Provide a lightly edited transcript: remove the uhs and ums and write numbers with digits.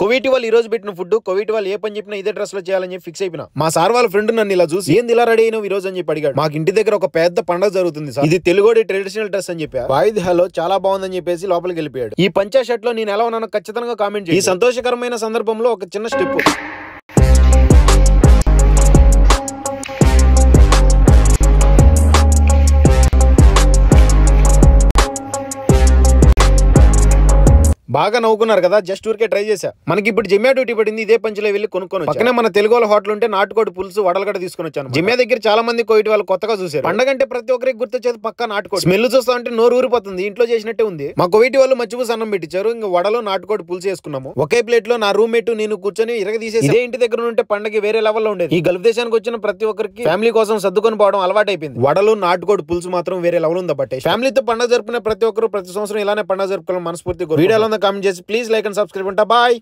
కోవిటి వాళ్ళు ఈ రోజు పెట్టిన ఫుడ్ కోవిటి వాళ్ళు ఏ పని చెప్పినా ఇదే డ్రెస్ లో చేయాలని చెప్పి ఫిక్స్ అయిపోయినా. మా సార్ వాళ్ళ ఫ్రెండ్ నన్ను ఇలా చూసి ఏంది ఇలా రెడీ అయినావు ఈ రోజు అని చెప్పి అడిగాడు. మాకు ఇంటి దగ్గర ఒక పెద్ద పండుగ జరుగుతుంది సార్, ఇది తెలుగుడి ట్రెడిషనల్ డ్రెస్ అని చెప్పి వాయిద్ హలో చాలా బాగుందని చెప్పేసి లోపలికి వెళ్ళిపోయాడు. ఈ పంచా షర్ట్ లో నేను ఎలా ఉన్నానో ఖచ్చితంగా కామెంట్ చేయండి. ఈ సంతోషకరమైన సందర్భంలో ఒక చిన్న స్టెప్. బాగా నవ్వుకున్నారు కదా, జస్ట్ ఊరికే ట్రై చేశా. మనకి ఇప్పుడు జిమ్యా డ్యూటీ పడింది, ఇదే పంచులో వెళ్ళి కొనుక్కొని పక్కనే మన తెలుగు వాళ్ళ హోటల్ ఉంటే నాటుకోడి పులుసు వడలు కూడా తీసుకొని వచ్చాను. జిమ్యా దగ్గర చాలా మంది కోవిటి వాళ్ళు కొత్తగా చూసారు. పండగంటే ప్రతి ఒక్కరికి గుర్తొచ్చేది పక్కా నాటుకోడి. స్మెల్ చూస్తా అంటే నోరు ఊరిపోతుంది, ఇంట్లో చేసినట్టే ఉంది. మా కోవిటి వాళ్ళు మచ్చిపూస అన్నం పెట్టించారు, ఇంకా వడలో నాటుకోడి పులుసు వేసుకున్నాము. ఒకే ప్లేట్ లో నా రూమ్మేట్ నేను కూర్చొని తీసేసి ఇదే ఇంటి దగ్గర ఉంటే పండగ వేరే లెవెల్లో ఉండేది. ఈ గల్ఫ్ దేశానికి వచ్చిన ప్రతి ఒక్కరికి ఫ్యామిలీ కోసం సర్దుకొని పోవడం అలవాటు అయిపోయింది. వడలు నాటుకోడి పులుసు మాత్రం వేరే లెవెల్ ఉంది. బట్ ఫ్యామిలీతో పండుగ జరుపుకునే ప్రతి ఒక్కరు ప్రతి సంవత్సరం ఇలానే పండుగ జరుపుకోవాలని మనస్ఫూర్తిగా వీడియోలో కామెంట్ చేసి please like and subscribe. Bye.